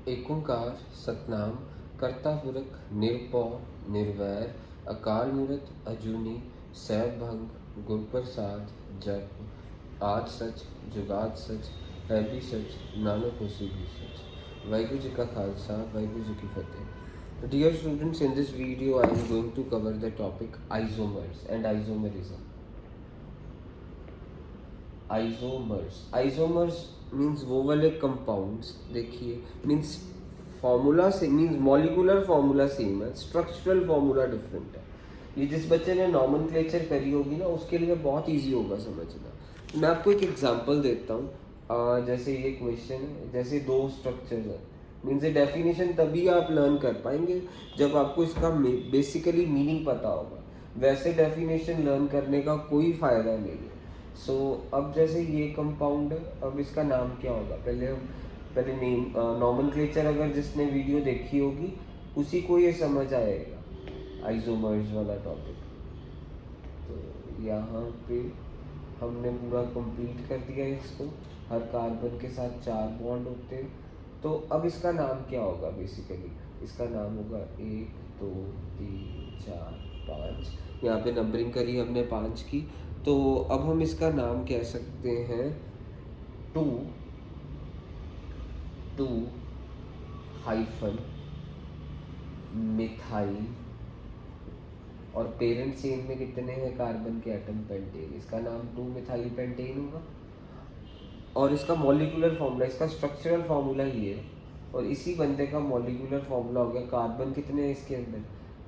एक ओंकार सतनाम कर्ता पुरख निरपौ निर्वैर अकाल मूरत अजूनी सैभंग गुण प्रसाद जप आद सच जुगाद सच है भी सच नानक होसी भी सच। वाहिगुरु जी का खालसा वाहिगुरु जी की फतेह। Dear students, in this video I am going to cover the topic isomers and isomerism. Isomers means वो वाले कंपाउंड्स, देखिए मीन्स फॉर्मूला से मीन्स मॉलिकुलर फॉर्मूला सेम है, स्ट्रक्चरल फॉर्मूला डिफरेंट है। ये जिस बच्चे ने नॉमेनक्लेचर करी होगी ना उसके लिए बहुत इजी होगा समझना। मैं आपको एक एग्जांपल देता हूँ। जैसे ये क्वेश्चन है, जैसे दो स्ट्रक्चर्स है, मीन्स ये डेफिनेशन तभी आप लर्न कर पाएंगे जब आपको इसका बेसिकली मीनिंग पता होगा। वैसे डेफिनेशन लर्न करने का कोई फ़ायदा नहीं है। अब जैसे ये कंपाउंड है, अब इसका नाम क्या होगा, पहले नेम नॉमेनक्लेचर अगर जिसने वीडियो देखी होगी उसी को ये समझ आएगा आइसोमर्स वाला टॉपिक। तो यहाँ पे हमने पूरा कंप्लीट कर दिया इसको। हर कार्बन के साथ 4 बॉन्ड होते हैं। तो अब इसका नाम क्या होगा, बेसिकली इसका नाम होगा 1 2 3 4 5। यहाँ पे नंबरिंग करी हमने 5 की। तो अब हम इसका नाम कह सकते हैं 2 हाइफन मिथाइल। और पेरेंट चेन में कितने हैं कार्बन के एटम, पेंटेन। इसका नाम 2 मिथाइल पेंटेन होगा। और इसका मॉलिक्यूलर फार्मूला, इसका स्ट्रक्चरल फार्मूला ये है। और इसी बंदे का मॉलिक्यूलर फार्मूला हो गया, कार्बन कितने हैं इसके अंदर,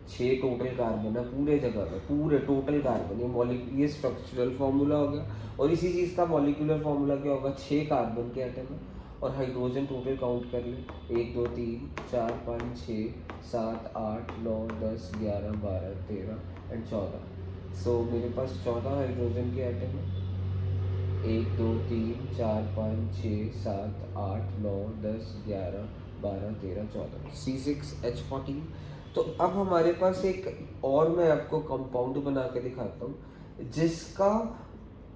6 टोटल कार्बन है पूरे जगह में, पूरे टोटल कार्बन। ये स्ट्रक्चरल फार्मूला हो गया। और इसी चीज़ का मॉलिक्यूलर फार्मूला क्या होगा, 6 कार्बन के एटम है। और हाइड्रोजन टोटल काउंट कर ले, 1 2 3 4 5 6 7 8 9 10 11 12 13 एंड 14। सो मेरे पास 14 हाइड्रोजन के एटम है। 1 2 3 4 5 6 7 8 9 10 11 12 13 14 C6H14। तो अब हमारे पास एक और मैं आपको कंपाउंड बना के दिखाता हूँ जिसका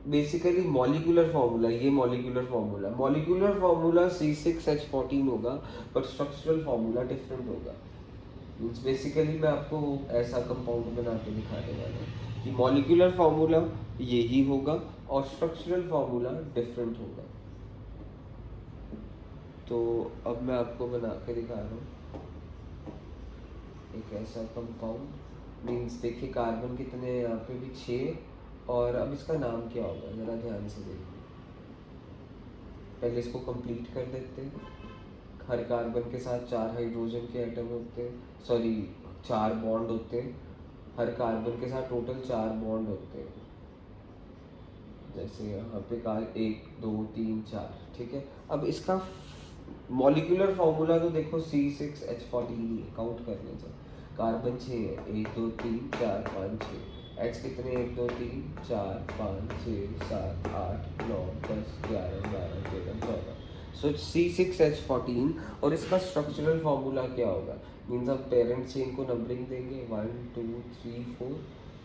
बेसिकली मॉलिक्यूलर फार्मूला, ये मॉलिक्यूलर फार्मूला C6H14 होगा, बट स्ट्रक्चरल फार्मूला डिफरेंट होगा। मीन्स बेसिकली मैं आपको ऐसा कंपाउंड बना के दिखाने वाला हूँ कि मॉलिक्यूलर फार्मूला यही होगा और स्ट्रक्चरल फार्मूला डिफरेंट होगा। तो अब मैं आपको बना के दिखा रहा हूँ एक ऐसा कंपाउंड। मीन्स देखिए कार्बन कितने हैं, यहाँ पे भी 6। और अब इसका नाम क्या होगा ज़रा ध्यान से देखिए। पहले इसको कंप्लीट कर देते हैं। हर कार्बन के साथ 4 हाइड्रोजन के एटम होते हैं, 4 बॉन्ड होते हैं। हर कार्बन के साथ टोटल 4 बॉन्ड होते हैं। जैसे यहाँ पे 1 2 3 4, ठीक है। अब इसका मॉलिक्यूलर फार्मूला तो देखो C6H14 ही है, काउंट करने से कार्बन 6 है, 1 2 3 4 5 6। एच कितने, 1 2 3 4 5 6 7 8 9 10 11 12 13 14। सो C6H14। और इसका स्ट्रक्चरल फार्मूला क्या होगा, मीन्स हम पेरेंट चेन को नंबरिंग देंगे 1 2 3 4।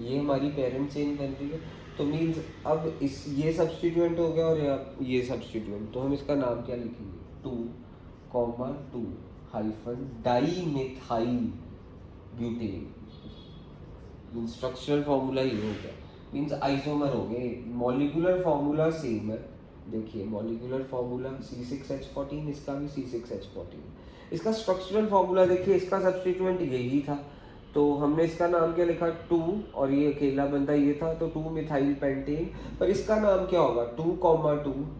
ये हमारी पेरेंट चेन बन रही है। तो मीन्स अब ये सब्स्टिट्यूएंट हो गया और ये सब्स्टिट्यूएंट। तो हम इसका नाम क्या लिखेंगे, 2 hyphen di methyl butane. Structural formula ये हो गया, मीन्स आइसोमर हो गए। मॉलिक्यूलर फार्मूला सेम है। देखिए मॉलिक्यूलर फार्मूला C6H14, इसका भी C6H14। इसका स्ट्रक्चरल फार्मूला देखिए, इसका सब्स्टिट्यूएंट यही था। तो हमने इसका नाम क्या लिखा, 2। और ये अकेला बंदा ये था, तो 2 मिथाइल पेंटेन। पर इसका नाम क्या होगा, 2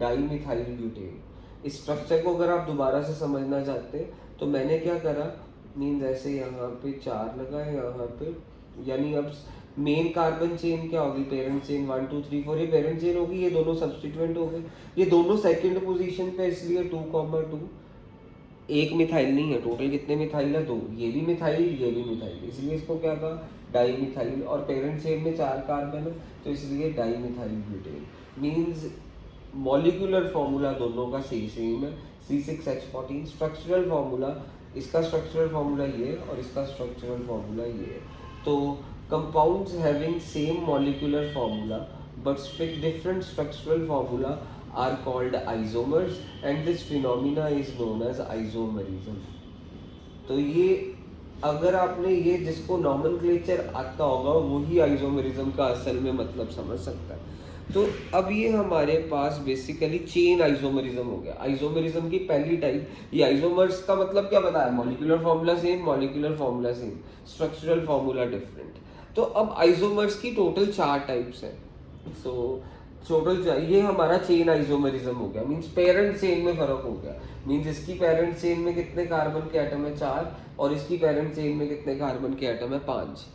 डाई मिथाइल ब्यूटेन। इस स्ट्रक्चर को अगर आप दोबारा से समझना चाहते हैं तो मैंने क्या करा, मीन्स ऐसे यहाँ पे 4 लगा है यहाँ पे, यानी अब मेन कार्बन चेन क्या होगी, पेरेंट चेन 1 2 3 4, ये पेरेंट चेन होगी, ये दोनों सब्स्टिट्यूएंट हो गए। ये दोनों सेकंड पोजीशन पे, इसलिए 2 एक मिथाइल नहीं है, टोटल कितने मिथाइल है, 2। ये भी मिथाइल, इसलिए इसको क्या कहा, डाई मिथाइल। और पेरेंट चेन में 4 कार्बन है तो इसलिए di methyl butane. Means molecular formula दोनों का सेम है, C6H14। स्ट्रक्चरल फार्मूला, इसका स्ट्रक्चरल फार्मूला ये और इसका स्ट्रक्चरल फार्मूला ये है। तो compounds having same molecular formula but different structural formula are called isomers and this phenomena is known as isomerism. तो ये अगर आपने ये जिसको नॉमेनक्लेचर आता होगा वही आइसोमेरिज्म का असल में मतलब समझ सकता है। तो अब ये हमारे पास बेसिकली चेन आइसोमेरिज्म हो गया। आइसोमेरिज्म की पहली टाइप, ये आइसोमर्स का मतलब क्या बताया, molecular formula same, molecular formula same, structural formula different. तो अब आइसोमर्स की टोटल 4 टाइप्स हैं। सो टोटल ये हमारा चेन आइसोमेरिज्म हो गया, मींस पेरेंट चेन में फर्क हो गया। मींस इसकी पेरेंट चेन में कितने कार्बन के एटम है 4 और इसकी पेरेंट चेन में कितने कार्बन के एटम है 5।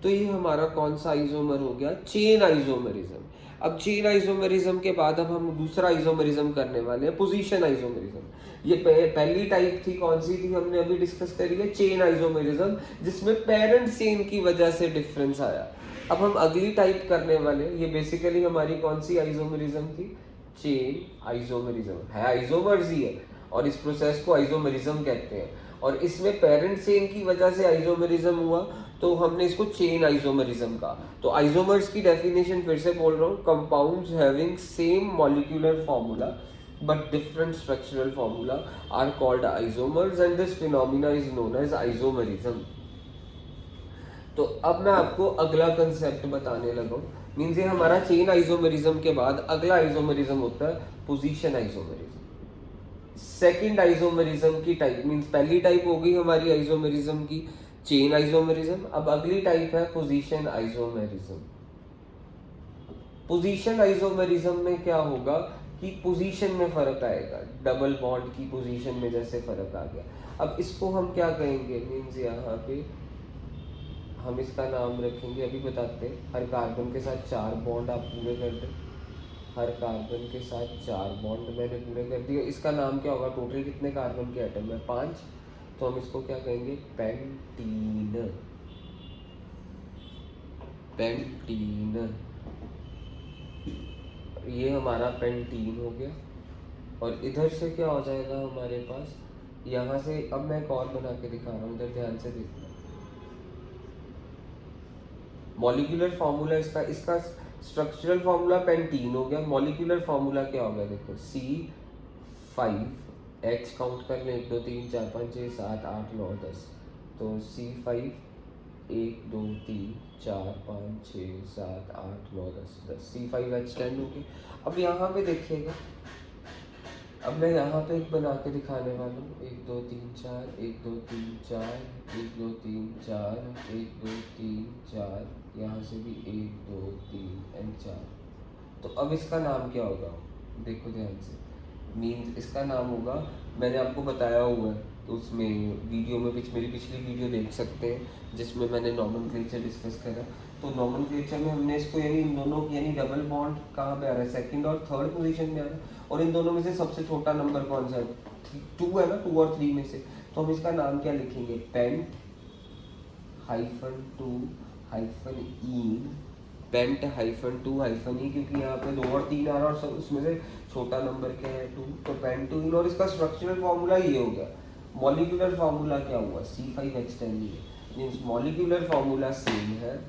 तो ये हमारा कौन सा आइसोमर हो गया, चेन आइसोमेरिज्म। अब चेन आइसोमेरिज्म के बाद अब हम दूसरा आइसोमेरिज्म करने वाले हैं, पोजीशन आइसोमेरिज्म। ये पहली टाइप थी, कौन सी थी हमने अभी डिस्कस करी है, चेन आइसोमेरिज्म, जिसमें पेरेंट चेन की वजह से डिफरेंस आया। अब हम अगली टाइप करने वाले, ये बेसिकली हमारी कौन सी आइसोमेरिज्म थी, चेन आइसोमेरिज्म है, आइसोमर्स ही है और इस प्रोसेस को आइसोमेरिज्म कहते हैं। और इसमें पेरेंट चेन की वजह से आइसोमेरिज्म हुआ तो हमने इसको चेन आइसोमेरिज्म कहा। तो आइसोमर्स की डेफिनेशन फिर से बोल रहा हूँ, compounds having same molecular formula but different structural formula are called isomers and this phenomena is known as isomerism. तो अब मैं आपको अगला कंसेप्ट बताने लगा हूँ। मीन्स ये हमारा चेन आइसोमेरिज्म के बाद अगला आइसोमेरिज्म होता है पोजीशन आइसोमेरिज्म। सेकंड आइसोमेरिज्म की टाइप, मीन्स पहली टाइप हो गई हमारी आइसोमेरिज्म की चेन आइसोमेरिज्म, अब अगली टाइप है पोजीशन आइसोमेरिज्म। पोजीशन आइसोमेरिज्म में क्या होगा कि पोजीशन में फर्क आएगा, डबल बॉन्ड की पोजीशन में जैसे फर्क आ गया। अब इसको हम क्या कहेंगे, मीन्स यहाँ पे हम इसका नाम रखेंगे, अभी बताते हैं, हर कार्बन के साथ 4 बॉन्ड आप पूरे कर दें, हर कार्बन के साथ 4 बॉन्ड मैंने पूरे कर दिए। इसका नाम क्या होगा, टोटल कितने कार्बन के एटम है 5, तो हम इसको क्या कहेंगे, पेंटीन। पेंटीन, ये हमारा पेंटीन हो गया। और इधर से क्या हो जाएगा हमारे पास, यहाँ से अब मैं एक और बना के दिखा रहा हूँ, इधर ध्यान से देखना। मॉलिक्यूलर फार्मूला इसका स्ट्रक्चरल फार्मूला पेंटीन हो गया, मॉलिक्यूलर फार्मूला क्या हो गया, देखो C5H काउंट कर लें, 1 2 3 4 5 6 7 8 9 10, तो C5 1 2 3 4 5 6 7 8 9 10 C5H10 हो गया। अब यहाँ पे देखिएगा, अब मैं यहाँ पे एक बना के दिखाने वाला हूँ, 1 2 3 4 1 2 3 4 1 2 3 4 1 2 3 4, यहाँ से भी 1 2 3 एंड 4। तो अब इसका नाम क्या होगा, देखो ध्यान से, मीन्स इसका नाम होगा, मैंने आपको बताया हुआ है, तो उसमें वीडियो में मेरी पिछली वीडियो देख सकते हैं जिसमें मैंने नॉमेनक्लेचर डिस्कस करा। तो नॉमेनक्लेचर में हमने इसको यानी इन दोनों यानी डबल बॉन्ड कहाँ पे आ रहा है, सेकंड और थर्ड पोजीशन में आ रहा है, और इन दोनों में से सबसे छोटा नंबर कौन सा है, 2 है ना, 2 और 3 में से। तो हम इसका नाम क्या लिखेंगे, पेंट -2-ईन, पेंट -2-ई, क्योंकि यहाँ पे 2 और 3 आ रहा है और उसमें से छोटा नंबर क्या है 2, तो पेंटूइन। और इसका स्ट्रक्चरल फार्मूला ये हो गया। मॉलिक्यूलर फार्मूला क्या हुआ, C5H10 means molecular formula same है,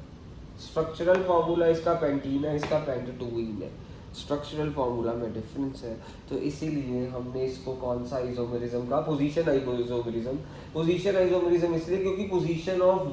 स्ट्रक्चरल फार्मूला इसका पेंटीन है, इसका पेंटूइन है, स्ट्रक्चरल फार्मूला में डिफरेंस है। तो इसीलिए हमने इसको कौन सा आइसोमेरिज्म का, पोजीशन आइसोमेरिज्म। पोजीशन आइसोमेरिज्म इसलिए क्योंकि पोजीशन ऑफ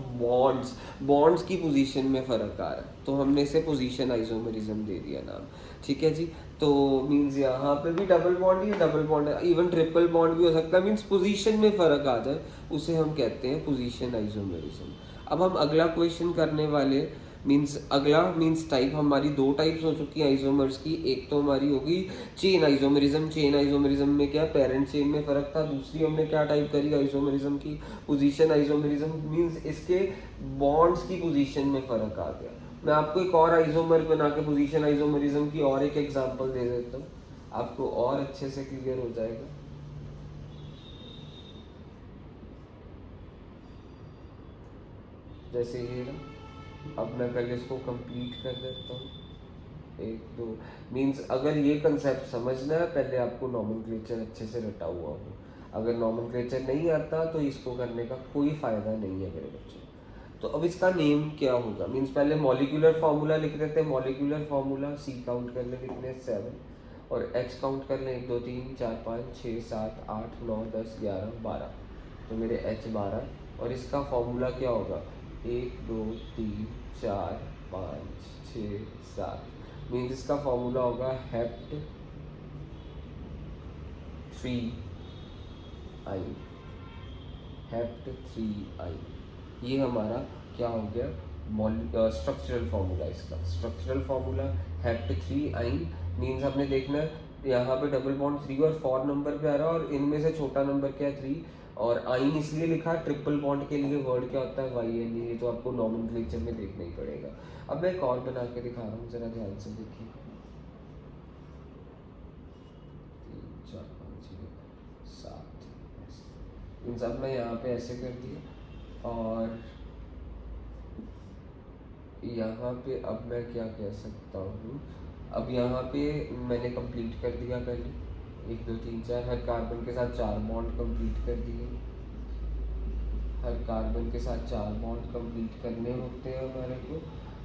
बॉन्ड्स की पोजीशन में फ़र्क आ रहा है, तो हमने इसे पोजीशन आइसोमेरिज्म दे दिया नाम। ठीक है जी। तो मीन्स यहाँ पे भी डबल बॉन्ड ही, डबल बॉन्ड है, इवन ट्रिपल बॉन्ड भी हो सकता है, मीन्स पोजीशन में फ़र्क आ जाए उसे हम कहते हैं पोजीशन आइसोमेरिज्म। अब हम अगला क्वेश्चन करने वाले, मीन्स टाइप हमारी 2 टाइप्स हो चुकी हैं आइसोमर्स की। एक तो हमारी होगी चेन आइसोमेरिज्म। चेन आइसोमेरिज्म में क्या, पेरेंट चेन में फर्क था। दूसरी हमने क्या टाइप करी आइसोमेरिज्म की, पोजीशन आइसोमेरिज्म, मीन्स इसके बॉन्ड्स की पोजीशन में फर्क आ गया। मैं आपको एक और आइसोमर बना के पोजीशन आइसोमेरिज्म की और एक एग्जांपल दे देता हूँ, आपको और अच्छे से क्लियर हो जाएगा। जैसे ये ना, अब मैं पहले इसको कंप्लीट कर देता हूँ, 1 2, मीन्स अगर ये कंसेप्ट समझना है पहले आपको नॉमेनक्लेचर अच्छे से रटा हुआ हो। अगर नॉमेनक्लेचर नहीं आता तो इसको करने का कोई फ़ायदा नहीं है मेरे बच्चे। तो अब इसका नेम क्या होगा, मीन्स पहले मॉलिक्यूलर फार्मूला लिख देते हैं। मॉलिक्यूलर फार्मूला C काउंट कर ले, कितने 7, और H काउंट कर लें 1 2 3 4 5 6 7 8 9 10 11 12, तो मेरे H 12 और इसका फॉर्मूला क्या होगा 1 2 3 4 5 6 7 मीन्स इसका फॉर्मूला होगा हेप्ट 3 आई, हेप्ट 3 आई। ये हमारा क्या हो गया स्ट्रक्चरल फार्मूला। इसका स्ट्रक्चरल फार्मूला हेप्ट 3 आइन मीन्स हमने देखना है यहाँ पे डबल बॉन्ड 3 और 4 नंबर पे आ रहा है और इनमें से छोटा नंबर क्या है 3, और आइन इसलिए लिखा ट्रिपल बॉन्ड के लिए वर्ड क्या होता है वाई एन, ये तो आपको नॉमेनक्लेचर में देखना ही पड़ेगा। अब मैं एक और बना के दिखा रहा हूँ, जरा ध्यान से देखिए। 3 4 5 6 7 इन सब मैं यहाँ पे ऐसे कर दिया और यहाँ पे अब मैं क्या कह सकता हूँ, अब यहाँ पे मैंने कंप्लीट कर दिया पहले 1 2 3 4 हर कार्बन के साथ 4 बॉन्ड कंप्लीट कर दिए, हर कार्बन के साथ 4 बॉन्ड कंप्लीट करने होते हैं हमारे को।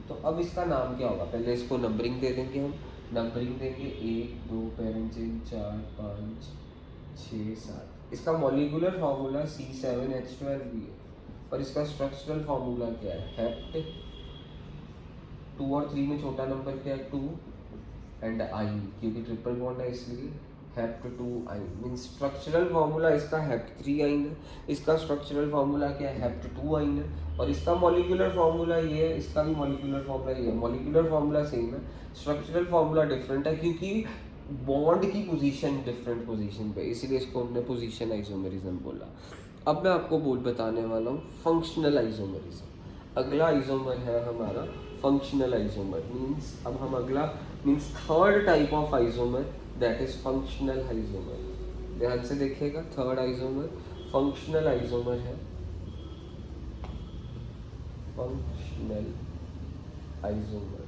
तो अब इसका नाम क्या होगा, पहले इसको नंबरिंग दे देंगे हम, नंबरिंग देंगे 1 2 पेरेंट चेन 4 5 6 7। इसका मॉलिक्यूलर फार्मूला C7H12 भी है और इसका स्ट्रक्चरल फार्मूला क्या है हेप्ट 2 और 3 में छोटा नंबर क्या है 2 एंड आई, क्योंकि ट्रिपल बॉन्ड है इसलिए हेप्ट 2 आइन मीन्स स्ट्रक्चरल फार्मूला इसका हेप्ट 3 आइन है, इसका स्ट्रक्चरल फार्मूला क्या है हेप्ट 2 आइन है, और इसका मॉलिक्यूलर फार्मूला ये है, इसका भी मॉलिक्यूलर फार्मूला ये है। मॉलिक्यूलर फार्मूला सेम है, स्ट्रक्चरल फार्मूला डिफरेंट है क्योंकि बॉन्ड की पोजीशन डिफरेंट पोजीशन पे, इसीलिए इसको हमने पोजीशन आइसोमेरिज्म बोला। अब मैं आपको बताने वाला हूँ फंक्शनल आइसोमेरिज्म। अगला आइसोमर है हमारा फंक्शनल आइसोमर मीन्स अब हम अगला means third type of isomer that is functional isomer. ध्यान से देखिएगा, थर्ड आइसोमर फंक्शनल आइसोमर है, फंक्शनल आइसोमर,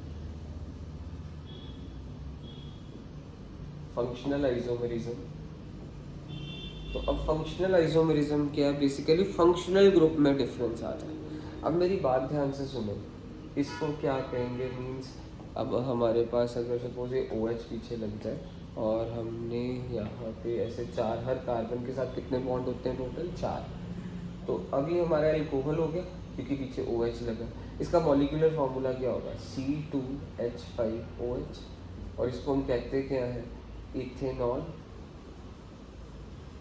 फंक्शनल आइसोमेरिज्म। तो अब फंक्शनल आइसोमेरिज्म क्या है, बेसिकली फंक्शनल ग्रुप में डिफरेंस आता है। अब मेरी बात ध्यान से सुनो, इसको क्या कहेंगे मीन्स अब हमारे पास अगर सपोज ये OH पीछे लग जाए और हमने यहाँ पे ऐसे 4 हर कार्बन के साथ कितने बॉन्ड होते हैं टोटल 4, तो अभी हमारा एल्कोहल हो गया क्योंकि पीछे OH लगा। इसका मॉलिक्यूलर फार्मूला क्या होगा C2H5OH और इसको हम कहते हैं क्या है इथेनॉल।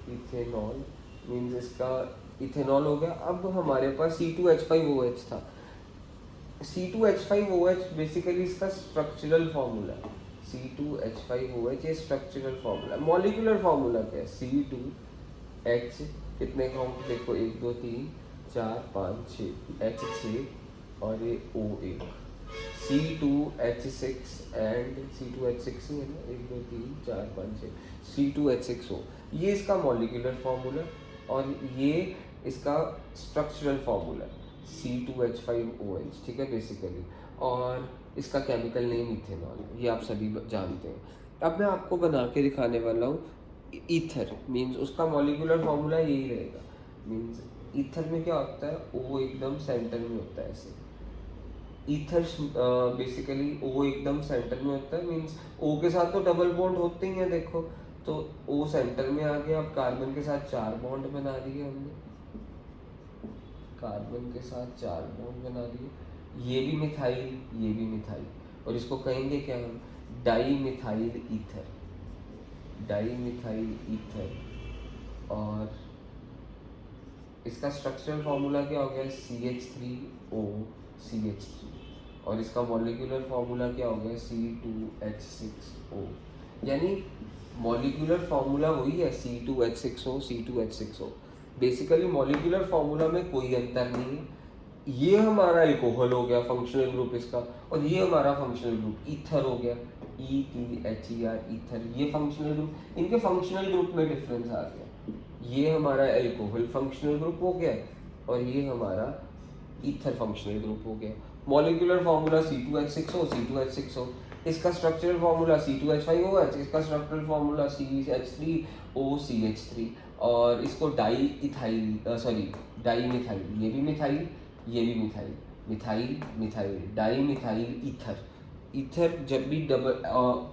इथेनॉल मीन्स इसका इथेनॉल हो गया। अब हमारे पास C2H5OH था, C2H5OH बेसिकली इसका स्ट्रक्चरल फार्मूला, C2H5OH ये स्ट्रक्चरल फार्मूला। मॉलिक्यूलर फार्मूला क्या है C2H कितने काउंट देखो 1 2 3 4 5 6 H6 और ये O1 C2H6 एंड C2H6 ही है ना 1 2 3 4 5 6 C2H6O, ये इसका मॉलिक्यूलर फार्मूला और ये इसका स्ट्रक्चरल फार्मूला C2H5OH, ठीक है बेसिकली, और इसका केमिकल नेम इथेनॉल, ये आप सभी जानते हैं। अब मैं आपको बना के दिखाने वाला हूँ ईथर मीन्स उसका मॉलिक्यूलर फार्मूला यही रहेगा। मीन्स ईथर में क्या होता है O एकदम सेंटर में होता है, ऐसे ईथर बेसिकली O एकदम सेंटर में होता है। मीन्स O के साथ तो डबल बॉन्ड होते ही हैं देखो, तो O सेंटर में आ गया। अब कार्बन के साथ 4 बॉन्ड बना दिए हमने, कार्बन के साथ 4 बॉन्ड बना दिए, ये भी मिथाइल ये भी मिथाइल, और इसको कहेंगे क्या हम di methyl ether, di methyl ether. और इसका स्ट्रक्चरल फार्मूला क्या हो गया CH3O CH3 और इसका मॉलिक्यूलर फार्मूला क्या हो गया C2H6O, यानी मॉलिक्यूलर फार्मूला वही है C2H6O C2H6O। Basically molecular formula में कोई अंतर नहीं है। ये हमारा एल्कोहल हो गया फंक्शनल ग्रुप इसका, और ये हमारा फंक्शनल ग्रुप ईथर हो गया ETHER ईथर, ये फंक्शनल ग्रुप। इनके फंक्शनल ग्रुप में डिफरेंस आ गया, ये हमारा एल्कोहल फंक्शनल ग्रुप हो गया और ये हमारा ईथर फंक्शनल ग्रुप हो गया। मॉलिक्यूलर फार्मूला C2H6O C2H6O, इसका स्ट्रक्चरल फार्मूला C2H5OH, इसका स्ट्रक्चरल फार्मूला CH3O CH3, और इसको di ethyl sorry di methyl, ये भी मिथाइल ये भी methyl, methyl methyl di methyl ether, ether जब भी डबल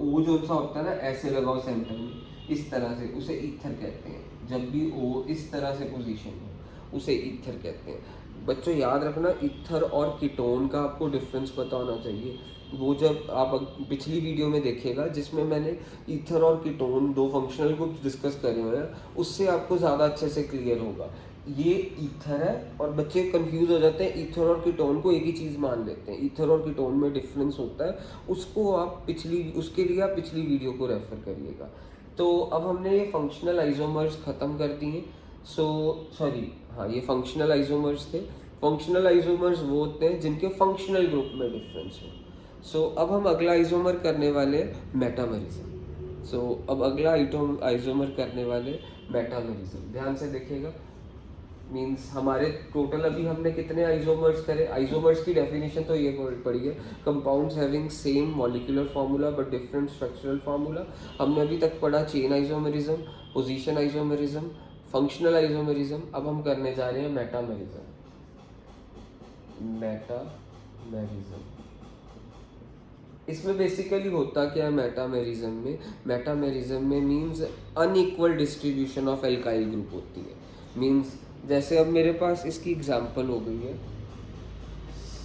ओ जो सा होता है ना ऐसे लगाओ सेंटर में इस तरह से, उसे ईथर कहते हैं। जब भी ओ इस तरह से पोजीशन हो उसे ईथर कहते हैं। बच्चों याद रखना, ईथर और कीटोन का आपको डिफरेंस पता होना चाहिए। वो जब आप पिछली वीडियो में देखेगा जिसमें मैंने ईथर और कीटोन दो फंक्शनल ग्रुप्स डिस्कस करे हुए हैं, उससे आपको ज़्यादा अच्छे से क्लियर होगा। ये ईथर है और बच्चे कंफ्यूज हो जाते हैं, ईथर और कीटोन को एक ही चीज़ मान लेते हैं। ईथर और कीटोन में डिफरेंस होता है, उसको आप उसके लिए आप पिछली वीडियो को रेफर करिएगा। तो अब हमने ये फंक्शनल आइसोमर्स ख़त्म कर दिए। हाँ, ये फंक्शनल आइसोमर्स थे। फंक्शनल आइसोमर्स वो होते हैं जिनके फंक्शनल ग्रुप में डिफरेंस हो। अब हम अगला आइसोमर करने वाले मेटामेरिज्म। अब अगला आइसोमर करने वाले मेटामेरिज्म। ध्यान से देखिएगा, मीन्स हमारे टोटल अभी हमने कितने आइसोमर्स करे। आइसोमर्स की डेफिनेशन तो ये पढ़ी है, compounds having same molecular formula but different structural formula. हमने अभी तक पढ़ा chain isomerism, position isomerism, functional isomerism. अब हम करने जा रहे हैं मेटामेरिज्म। इसमें बेसिकली होता क्या है मेटामेरिज्म में means unequal distribution of alkyl group होती है। मीन्स जैसे अब मेरे पास इसकी एग्जांपल हो गई है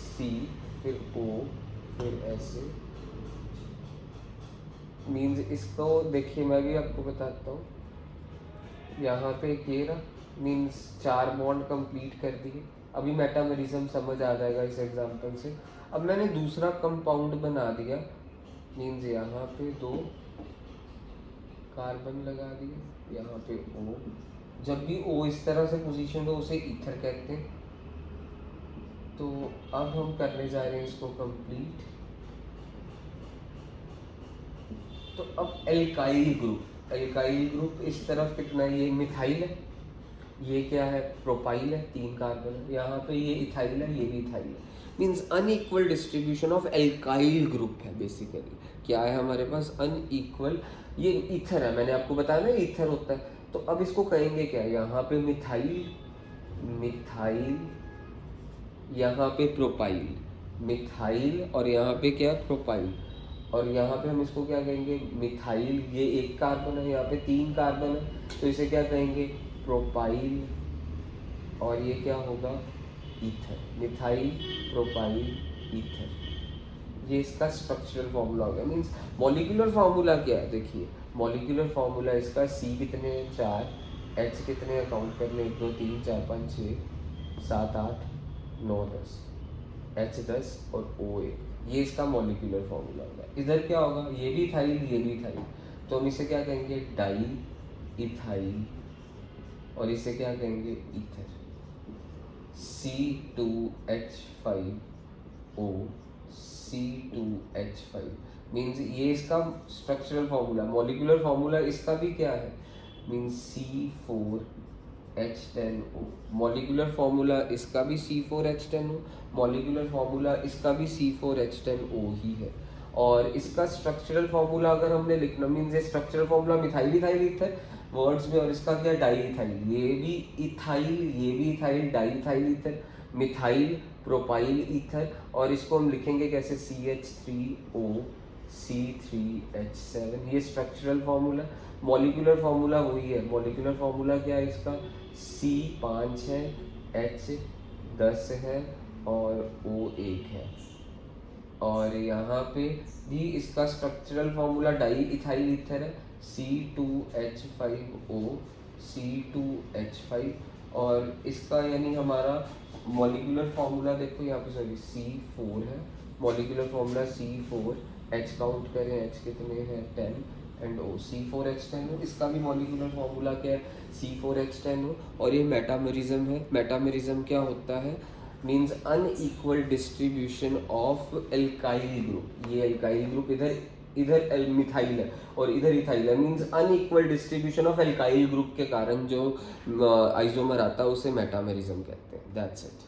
C फिर O फिर ऐसे। मीन्स इसको देखिए, मैं भी आपको बताता हूँ। यहाँ पे ये रहा, मीन्स 4 बॉन्ड कंप्लीट कर दिए। अभी मेटामेरिज्म समझ आ जाएगा इस एग्जांपल से। अब मैंने दूसरा कंपाउंड बना दिया, मीन्स यहाँ पे 2 कार्बन लगा दिए, यहाँ पे O। जब भी O इस तरह से पोजीशन हो उसे ईथर कहते हैं। तो अब हम करने जा रहे हैं इसको कंप्लीट। तो अब एल्काइल ग्रुप इस तरफ कितना है, ये मिथाइल है, ये क्या है प्रोपाइल है, 3 कार्बन है। यहाँ पे ये इथाइल है, ये भी इथाइल है। Means unequal distribution of alkyl group है। बेसिकली क्या है हमारे पास अनइक्वल। ये ईथर है, मैंने आपको बताया ना ईथर होता है। तो अब इसको कहेंगे क्या, यहाँ पे मिथाइल, यहाँ पे प्रोपाइल, मिथाइल और यहाँ पे क्या प्रोपाइल। और यहाँ पे हम इसको क्या कहेंगे मिथाइल, ये 1 कार्बन है, यहाँ पे 3 कार्बन है, तो इसे क्या कहेंगे प्रोपाइल। और ये क्या होगा ईथर, मिथाइल प्रोपाइल ईथर। ये इसका स्ट्रक्चरल फार्मूला हो गया। मीन्स मॉलिक्यूलर फार्मूला क्या है, देखिए मॉलिक्यूलर फार्मूला इसका C कितने हैं 4, H कितने अकाउंट कर लें 1 2 3 4 5 6 7 8 9 10, H 10 और O 1। ये इसका मॉलिक्यूलर फार्मूला होगा। इधर क्या होगा, ये भी इथाइल ये भी इथाइल, तो हम इसे क्या कहेंगे डाई इथाइल और इसे क्या कहेंगे ईथर। C2H5O C2H5 मीन्स ये इसका स्ट्रक्चरल फार्मूला। मॉलिक्यूलर फार्मूला इसका भी क्या है, मीन्स C4H10O। मॉलिक्यूलर फार्मूला इसका भी C4H10O, मॉलिक्यूलर फार्मूला इसका भी C4H10O ही है। और इसका स्ट्रक्चरल फार्मूला अगर हमने लिखना, मीन्स ये structural formula methyl ethyl ether words में, और इसका क्या डाई इथाइल, ये भी इथाइल ये भी ethyl, di ethyl ether, methyl propyl ether. और इसको हम लिखेंगे कैसे CH3O C3H7। ये स्ट्रक्चरल फार्मूला। मॉलिक्यूलर फार्मूला वही है। मॉलिक्यूलर फार्मूला क्या है इसका, C5 है, H 10 है और O 1 है। और यहाँ पे भी इसका structural formula di ethyl ether है, C2H5O C2H5। और इसका यानी हमारा मॉलिक्यूलर फार्मूला देखो यहाँ पे C4 है, molecular formula C4, H count करें H कितने हैं 10 एंड O C4H10O। इसका भी मॉलिक्यूलर फार्मूला क्या है C4H10O। और ये मेटामेरिज्म है। मेटामेरिज्म क्या होता है, means unequal distribution of alkyl group. ये एल्काइल ग्रुप इधर मिथाइल है और इधर इथाइल है, means unequal distribution of alkyl group के कारण जो आइसोमर आता है उसे मेटामेरिज्म कहते हैं। That's it.